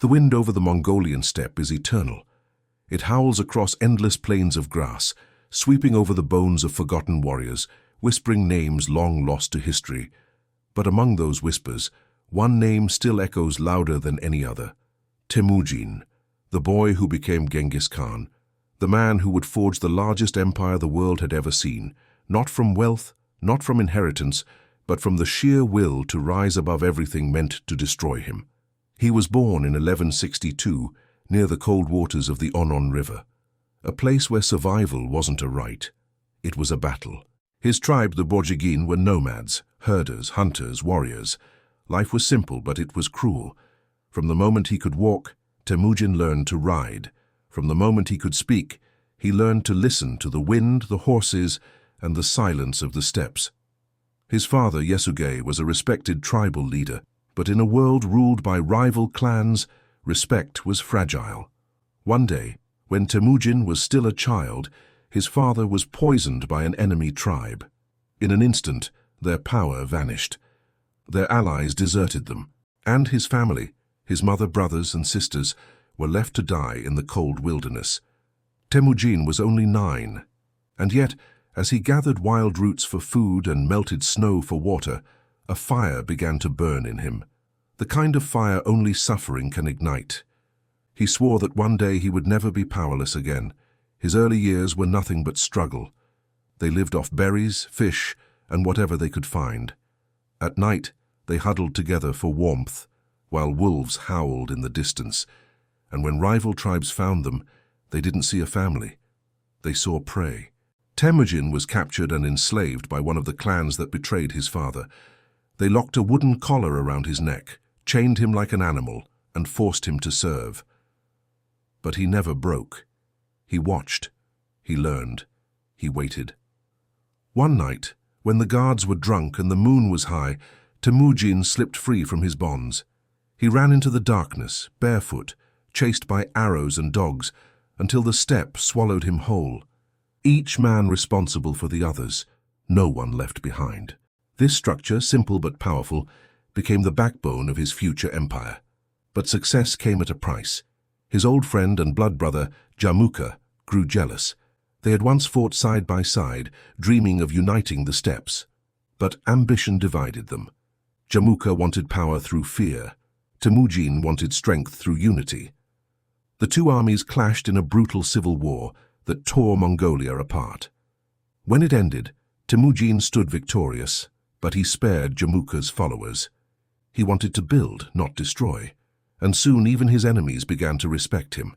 The wind over the Mongolian steppe is eternal. It howls across endless plains of grass, sweeping over the bones of forgotten warriors, whispering names long lost to history. But among those whispers, one name still echoes louder than any other. Temüjin, the boy who became Genghis Khan, the man who would forge the largest empire the world had ever seen, not from wealth, not from inheritance, but from the sheer will to rise above everything meant to destroy him. He was born in 1162, near the cold waters of the Onon River, a place where survival wasn't a right, it was a battle. His tribe, the Temüjin, were nomads, herders, hunters, warriors. Life was simple, but it was cruel. From the moment he could walk, Temüjin learned to ride. From the moment he could speak, he learned to listen to the wind, the horses, and the silence of the steppes. His father, Yesugei, was a respected tribal leader, but in a world ruled by rival clans, respect was fragile. One day, when Temüjin was still a child, his father was poisoned by an enemy tribe. In an instant, their power vanished. Their allies deserted them, and his family, his mother, brothers, and sisters, were left to die in the cold wilderness. Temüjin was only 9, and yet, as he gathered wild roots for food and melted snow for water, a fire began to burn in him, the kind of fire only suffering can ignite. He swore that one day he would never be powerless again. His early years were nothing but struggle. They lived off berries, fish, and whatever they could find. At night, they huddled together for warmth, while wolves howled in the distance. And when rival tribes found them, they didn't see a family. They saw prey. Temüjin was captured and enslaved by one of the clans that betrayed his father. They locked a wooden collar around his neck, chained him like an animal, and forced him to serve. But he never broke. He watched. He learned. He waited. One night, when the guards were drunk and the moon was high, Temüjin slipped free from his bonds. He ran into the darkness, barefoot, chased by arrows and dogs, until the steppe swallowed him whole. Each man responsible for the others, no one left behind. This structure, simple but powerful, became the backbone of his future empire. But success came at a price. His old friend and blood brother, Jamuka, grew jealous. They had once fought side by side, dreaming of uniting the steppes. But ambition divided them. Jamuka wanted power through fear. Temüjin wanted strength through unity. The two armies clashed in a brutal civil war that tore Mongolia apart. When it ended, Temüjin stood victorious, but he spared Jamuka's followers. He wanted to build, not destroy, and soon even his enemies began to respect him.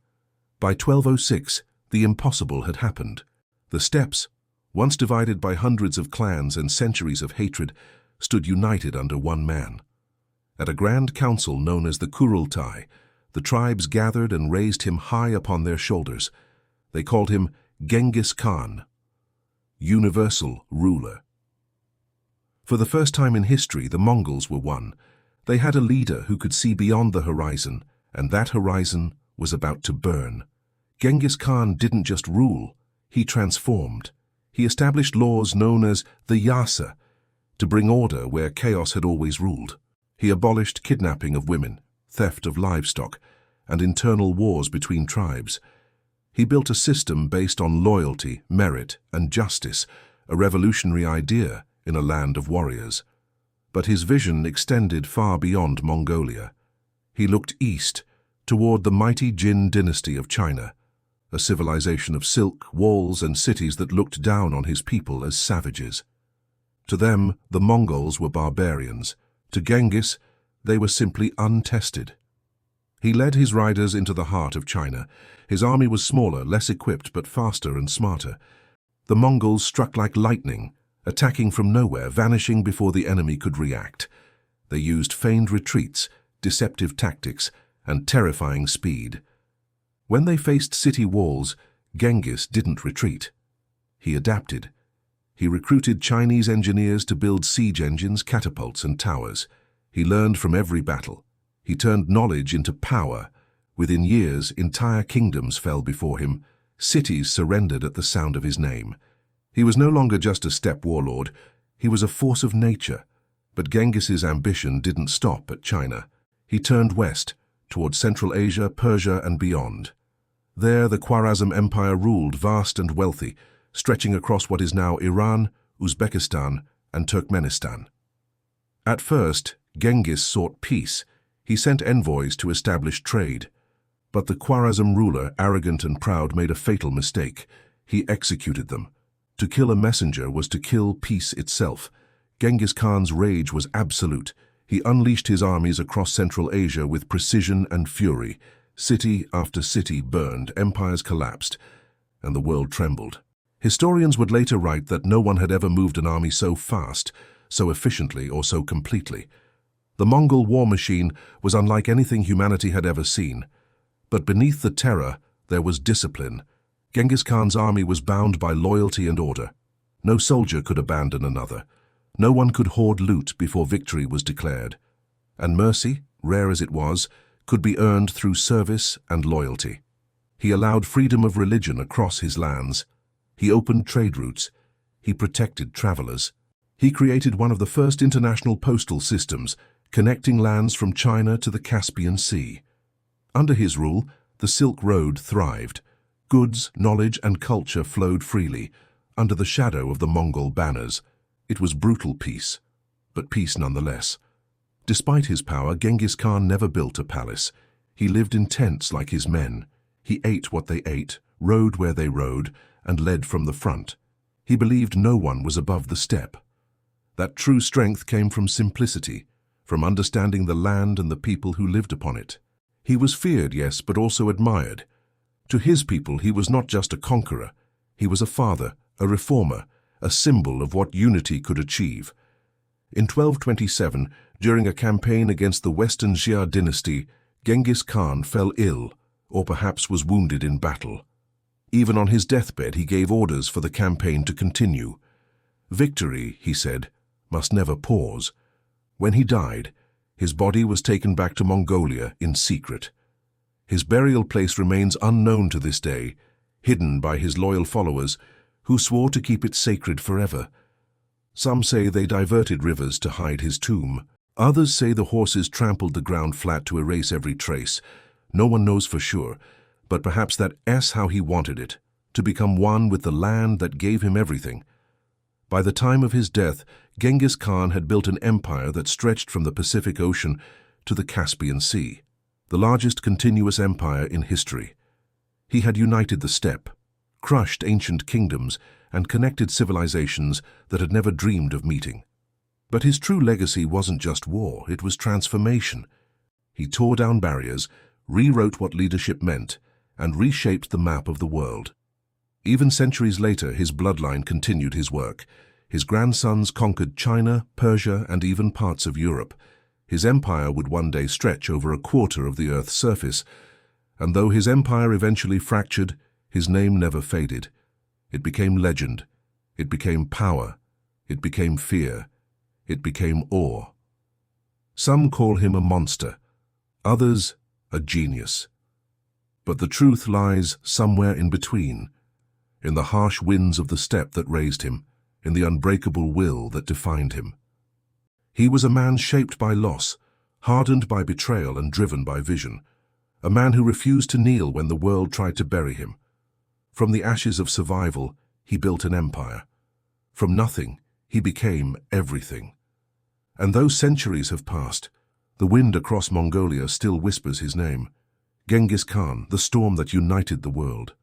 By 1206, the impossible had happened. The steppes, once divided by hundreds of clans and centuries of hatred, stood united under one man. At a grand council known as the Kurultai, the tribes gathered and raised him high upon their shoulders. They called him Genghis Khan, universal ruler. For the first time in history, the Mongols were one. They had a leader who could see beyond the horizon, and that horizon was about to burn. Genghis Khan didn't just rule, he transformed. He established laws known as the Yasa, to bring order where chaos had always ruled. He abolished kidnapping of women, theft of livestock, and internal wars between tribes. He built a system based on loyalty, merit, and justice, a revolutionary idea in a land of warriors. But his vision extended far beyond Mongolia. He looked east, toward the mighty Jin dynasty of China, a civilization of silk, walls, and cities that looked down on his people as savages. To them, the Mongols were barbarians. To Genghis, they were simply untested. He led his riders into the heart of China. His army was smaller, less equipped, but faster and smarter. The Mongols struck like lightning, attacking from nowhere, vanishing before the enemy could react. They used feigned retreats, deceptive tactics, and terrifying speed. When they faced city walls, Genghis didn't retreat. He adapted. He recruited Chinese engineers to build siege engines, catapults, and towers. He learned from every battle. He turned knowledge into power. Within years, entire kingdoms fell before him. Cities surrendered at the sound of his name. He was no longer just a steppe warlord. He was a force of nature. But Genghis's ambition didn't stop at China. He turned west, towards Central Asia, Persia, and beyond. There, the Khwarezm Empire ruled, vast and wealthy, stretching across what is now Iran, Uzbekistan, and Turkmenistan. At first, Genghis sought peace. He sent envoys to establish trade. But the Khwarezm ruler, arrogant and proud, made a fatal mistake. He executed them. To kill a messenger was to kill peace itself. Genghis Khan's rage was absolute. He unleashed his armies across Central Asia with precision and fury. City after city burned, empires collapsed, and the world trembled. Historians would later write that no one had ever moved an army so fast, so efficiently, or so completely. The Mongol war machine was unlike anything humanity had ever seen. But beneath the terror, there was discipline. Genghis Khan's army was bound by loyalty and order. No soldier could abandon another. No one could hoard loot before victory was declared. And mercy, rare as it was, could be earned through service and loyalty. He allowed freedom of religion across his lands. He opened trade routes. He protected travelers. He created one of the first international postal systems, connecting lands from China to the Caspian Sea. Under his rule, the Silk Road thrived. Goods, knowledge, and culture flowed freely, under the shadow of the Mongol banners. It was brutal peace, but peace nonetheless. Despite his power, Genghis Khan never built a palace. He lived in tents like his men. He ate what they ate, rode where they rode, and led from the front. He believed no one was above the steppe. That true strength came from simplicity, from understanding the land and the people who lived upon it. He was feared, yes, but also admired. To his people, he was not just a conqueror. He was a father, a reformer, a symbol of what unity could achieve. In 1227, during a campaign against the Western Xia dynasty, Genghis Khan fell ill, or perhaps was wounded in battle. Even on his deathbed, he gave orders for the campaign to continue. Victory, he said, must never pause. When he died, his body was taken back to Mongolia in secret. His burial place remains unknown to this day, hidden by his loyal followers, who swore to keep it sacred forever. Some say they diverted rivers to hide his tomb. Others say the horses trampled the ground flat to erase every trace. No one knows for sure, but perhaps that's how he wanted it, to become one with the land that gave him everything. By the time of his death, Genghis Khan had built an empire that stretched from the Pacific Ocean to the Caspian Sea, the largest continuous empire in history. He had united the steppe, crushed ancient kingdoms, and connected civilizations that had never dreamed of meeting. But his true legacy wasn't just war, it was transformation. He tore down barriers, rewrote what leadership meant, and reshaped the map of the world. Even centuries later, his bloodline continued his work. His grandsons conquered China, Persia, and even parts of Europe. His empire would one day stretch over a quarter of the Earth's surface, and though his empire eventually fractured, his name never faded. It became legend. It became power. It became fear. It became awe. Some call him a monster, others a genius. But the truth lies somewhere in between, in the harsh winds of the steppe that raised him, in the unbreakable will that defined him. He was a man shaped by loss, hardened by betrayal and driven by vision, a man who refused to kneel when the world tried to bury him. From the ashes of survival, he built an empire. From nothing, he became everything. And though centuries have passed, the wind across Mongolia still whispers his name. Genghis Khan, the storm that united the world.